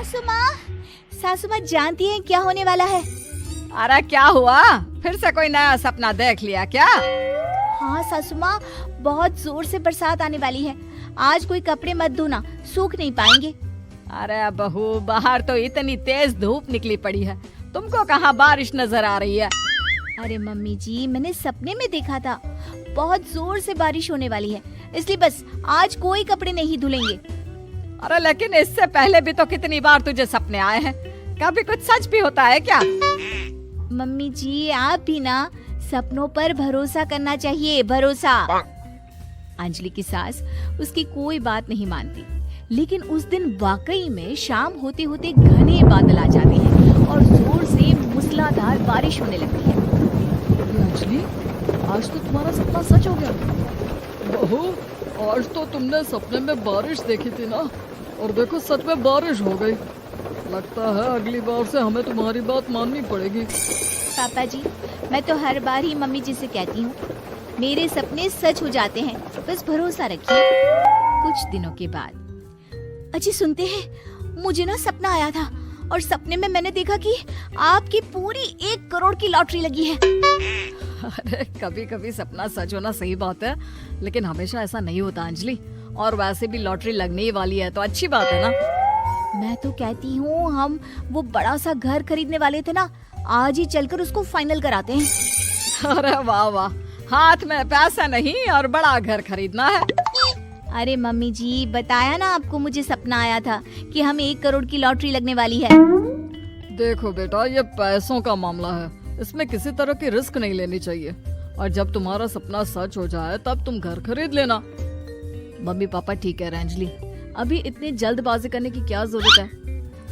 सासू माँ जानती हैं क्या होने वाला है? अरे क्या हुआ, फिर से कोई नया सपना देख लिया क्या? हाँ सासू माँ, बहुत जोर से बरसात आने वाली है। आज कोई कपड़े मत धोना, सूख नहीं पाएंगे। अरे बहू, बाहर तो इतनी तेज धूप निकली पड़ी है, तुमको कहाँ बारिश नजर आ रही है? अरे मम्मी जी, मैंने सपने में देखा था बहुत जोर से बारिश होने वाली है, इसलिए बस आज कोई कपड़े नहीं धुलेंगे। अरे लेकिन इससे पहले भी तो कितनी बार तुझे सपने आए हैं, कभी कुछ सच भी होता है क्या? मम्मी जी, आप भी ना सपनों पर भरोसा करना चाहिए, भरोसा। अंजलि की सास उसकी कोई बात नहीं मानती, लेकिन उस दिन वाकई में शाम होते होते घने बादल आ जाते हैं और जोर से मूसलाधार बारिश होने लगती है। अंजलि, आज तो तुम्हारा सपना सच हो गया। बहू, आज तो तुमने सपने में बारिश देखी थी ना, और देखो सच में बारिश हो गई। लगता है अगली बार से हमें तुम्हारी बात माननी पड़ेगी। पापा जी, मैं तो हर बार ही मम्मी जी से कहती हूँ, मेरे सपने सच हो जाते हैं, बस भरोसा रखिए। कुछ दिनों के बाद, अजी सुनते हैं, मुझे ना सपना आया था और सपने में मैंने देखा कि आपकी पूरी 1 करोड़ की लॉटरी लगी है। अरे कभी कभी सपना सच होना सही बात है, लेकिन हमेशा ऐसा नहीं होता अंजलि। और वैसे भी लॉटरी लगने ही वाली है तो अच्छी बात है ना। मैं तो कहती हूँ, हम वो बड़ा सा घर खरीदने वाले थे ना, आज ही चलकर उसको फाइनल कराते हैं। अरे वाह वाह, हाथ में पैसा नहीं और बड़ा घर खरीदना है। अरे मम्मी जी, बताया ना आपको, मुझे सपना आया था कि हम 1 करोड़ की लॉटरी लगने वाली है। देखो बेटा, ये पैसों का मामला है, इसमें किसी तरह की रिस्क नहीं लेनी चाहिए। और जब तुम्हारा सपना सच हो जाए तब तुम घर खरीद लेना। मम्मी पापा ठीक है अंजलि, अभी इतनी जल्दबाजी करने की क्या जरूरत है?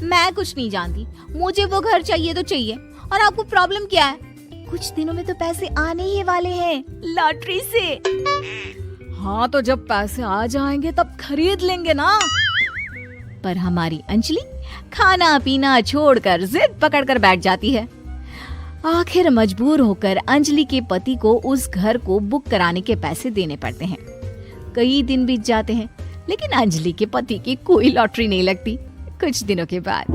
मैं कुछ नहीं जानती, मुझे वो घर चाहिए तो चाहिए। और आपको प्रॉब्लम क्या है? कुछ दिनों में तो पैसे आने ही वाले हैं लॉटरी से। हाँ तो जब पैसे आ जाएंगे तब खरीद लेंगे ना। पर हमारी अंजलि खाना पीना छोड़कर जिद पकड़कर बैठ जाती है। आखिर मजबूर होकर अंजलि के पति को उस घर को बुक कराने के पैसे देने पड़ते हैं। कई दिन बीत जाते हैं, लेकिन अंजलि के पति की कोई लॉटरी नहीं लगती। कुछ दिनों के बाद,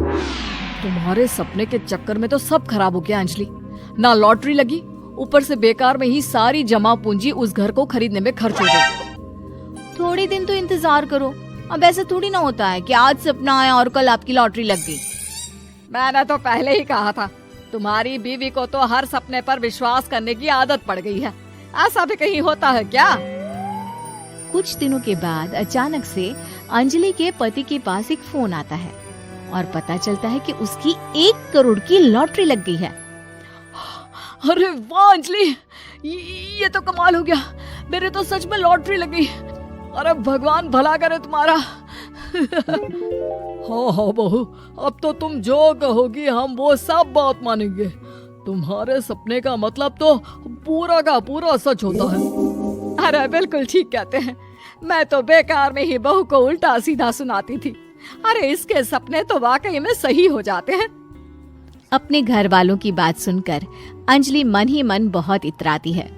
तुम्हारे सपने के चक्कर में तो सब खराब हो गया अंजलि। ना लॉटरी लगी, ऊपर से बेकार में ही सारी जमा पूंजी उस घर को खरीदने में खर्च हो गई। थोड़े दिन तो इंतजार करो, अब ऐसा थोड़ी ना होता है कि आज सपना आया और कल आपकी लॉटरी लग गई। मैंने तो पहले ही कहा था, तुम्हारी बीवी को तो हर सपने पर विश्वास करने की आदत पड़ गई है। ऐसा भी कहीं होता है क्या? कुछ दिनों के बाद अचानक से अंजलि के पति के पास एक फोन आता है और पता चलता है कि उसकी 1 करोड़ की लॉटरी लग गई है। अरे वाह अंजलि, ये तो कमाल हो गया, मेरे तो सच में लॉटरी लगी। अरे भगवान भला करे तुम्हारा। हाँ बहू, अब तो तुम जो कहोगी हम वो सब बात मानेंगे। तुम्हारे सपने का मतलब तो पूरा का पूरा सच होता है। अरे बिल्कुल ठीक कहते हैं, मैं तो बेकार में ही बहू को उल्टा सीधा सुनाती थी। अरे इसके सपने तो वाकई में सही हो जाते हैं। अपने घर वालों की बात सुनकर अंजलि मन ही मन बहुत इतराती है।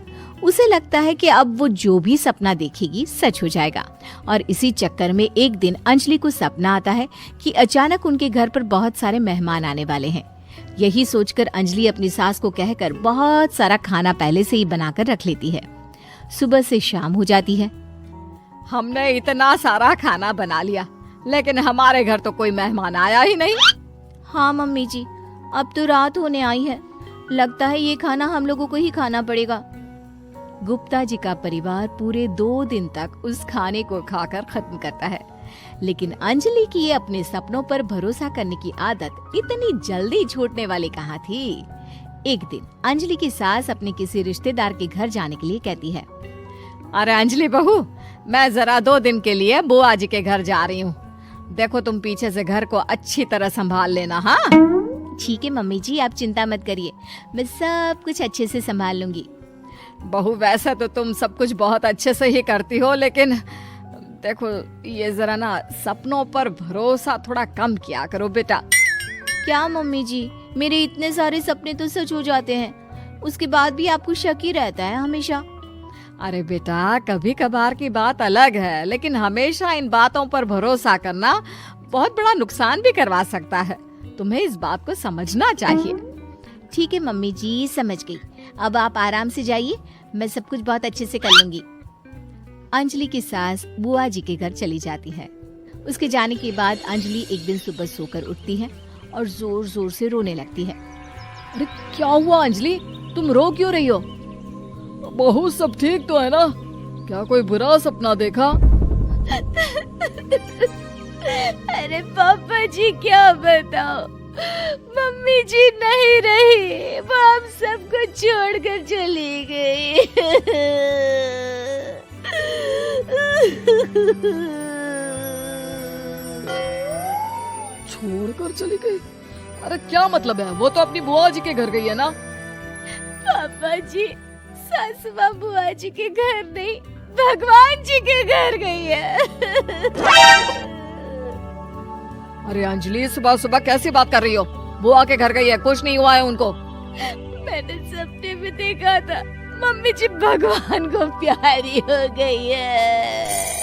उसे लगता है कि अब वो जो भी सपना देखेगी सच हो जाएगा। और इसी चक्कर में एक दिन अंजलि को सपना आता है कि अचानक उनके घर पर बहुत सारे मेहमान आने वाले हैं। यही सोचकर अंजलि अपनी सास को कहकर बहुत सारा खाना पहले से ही बनाकर रख लेती है। सुबह से शाम हो जाती है। हमने इतना सारा खाना बना लिया, लेकिन हमारे घर तो कोई मेहमान आया ही नहीं। हाँ मम्मी जी, अब तो रात होने आई है, लगता है ये खाना हम लोगों को ही खाना पड़ेगा। गुप्ता जी का परिवार पूरे 2 दिन तक उस खाने को खाकर खत्म करता है, लेकिन अंजलि की अपने सपनों पर भरोसा करने की आदत इतनी जल्दी छूटने वाली कहाँ थी। एक दिन अंजलि की सास अपने किसी रिश्तेदार के घर जाने के लिए कहती है, अरे अंजलि बहू, मैं जरा 2 दिन के लिए बुआ जी के घर जा रही हूँ। देखो तुम पीछे से घर को अच्छी तरह संभाल लेना। हाँ ठीक है मम्मी जी, आप चिंता मत करिए, मैं सब कुछ अच्छे से संभाल लूंगी। बहू, वैसे तो तुम सब कुछ बहुत अच्छे से ही करती हो, लेकिन देखो ये जरा ना सपनों पर भरोसा थोड़ा कम किया करो बेटा। क्या मम्मी जी, मेरे इतने सारे सपने तो सच हो जाते हैं, उसके बाद भी आपको शक ही रहता है हमेशा। अरे बेटा, कभी कभार की बात अलग है, लेकिन हमेशा इन बातों पर भरोसा करना बहुत बड़ा नुकसान भी करवा सकता है। तुम्हें इस बात को समझना चाहिए। ठीक है मम्मी जी, समझ गई। अब आप आराम से जाइए, मैं सब कुछ बहुत अच्छे से कर लूंगी। अंजलि की सास बुआ जी के घर चली जाती है। उसके जाने के बाद अंजलि एक दिन सुबह सोकर उठती है और जोर जोर से रोने लगती है। अरे क्या हुआ अंजलि, तुम रो क्यों रही हो? बहू सब ठीक तो है ना? क्या कोई बुरा सपना देखा? अरे पापा जी क्या बताओ, मम्मी जी नहीं रही, वो हम सबको छोड़कर चली गई। छोड़कर चली गई? अरे क्या मतलब है? वो तो अपनी बुआ जी के घर गई है ना? पापा जी, सासू माँ बुआ जी के घर नहीं, भगवान जी के घर गई है। अरे अंजलि, सुबह सुबह कैसी बात कर रही हो? बुआ के घर गई है, कुछ नहीं हुआ है उनको। मैंने सपने में देखा था, मम्मी जी भगवान को प्यारी हो गई है।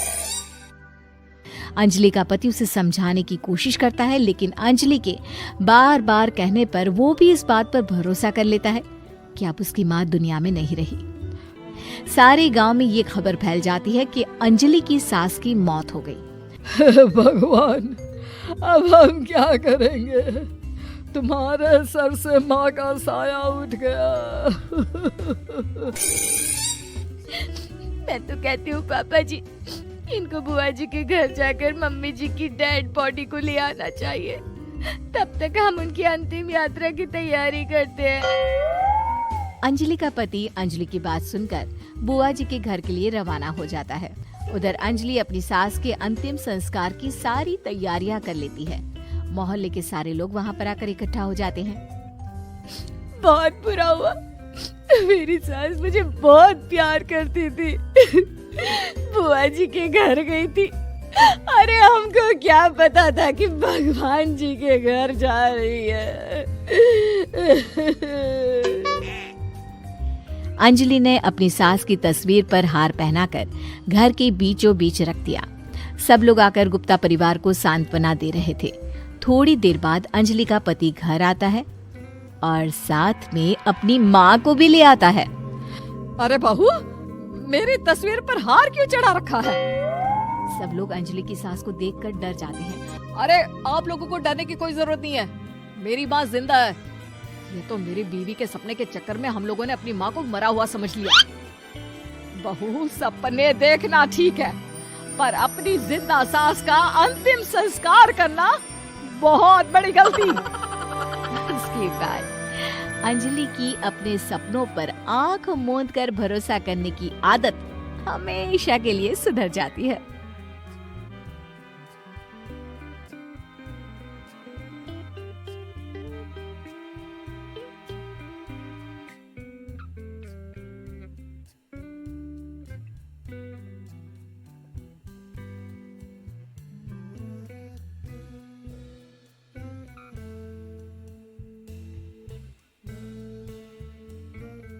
अंजलि का पति उसे समझाने की कोशिश करता है, लेकिन अंजलि के बार बार कहने पर वो भी इस बात पर भरोसा कर लेता है कि अब उसकी माँ दुनिया में नहीं रही। सारे गांव में ये खबर फैल जाती है कि अंजलि की सास की मौत हो गई। भगवान, अब हम क्या करेंगे? तुम्हारे सर से माँ का साया उठ गया। मैं तो कहती हूँ पापा जी, इनको बुआ जी के घर जाकर मम्मी जी की डेड बॉडी को ले आना चाहिए, तब तक हम उनकी अंतिम यात्रा की तैयारी करते हैं। अंजलि का पति अंजलि की बात सुनकर बुआ जी के घर के लिए रवाना हो जाता है। उधर अंजलि अपनी सास के अंतिम संस्कार की सारी तैयारियां कर लेती है। मोहल्ले के सारे लोग वहां पर आकर इकट्ठा हो जाते हैं। बहुत बुरा हुआ, मेरी सास मुझे बहुत प्यार करती थी, बुआ जी के घर गई थी। अरे हमको क्या पता था कि भगवान जी के घर जा रही है। अंजलि ने अपनी सास की तस्वीर पर हार पहनाकर घर के बीचों बीच रख दिया। सब लोग आकर गुप्ता परिवार को सांत्वना दे रहे थे। थोड़ी देर बाद अंजलि का पति घर आता है और साथ में अपनी माँ को भी ले आता है। अरे बहू, मेरी तस्वीर पर हार क्यों चढ़ा रखा है? सब लोग अंजलि की सास को देखकर डर जाते हैं। अरे आप लोगों को डरने की कोई जरूरत नहीं है, मेरी माँ जिंदा है। ये तो मेरी बीवी के सपने के चक्कर में हम लोगों ने अपनी माँ को मरा हुआ समझ लिया। बहू, सपने देखना ठीक है, पर अपनी जिंदा सास का अंतिम संस्कार करना बहुत बड़ी गलती। इसके बाद अंजलि की अपने सपनों पर आंख मूंद कर भरोसा करने की आदत हमेशा के लिए सुधर जाती है।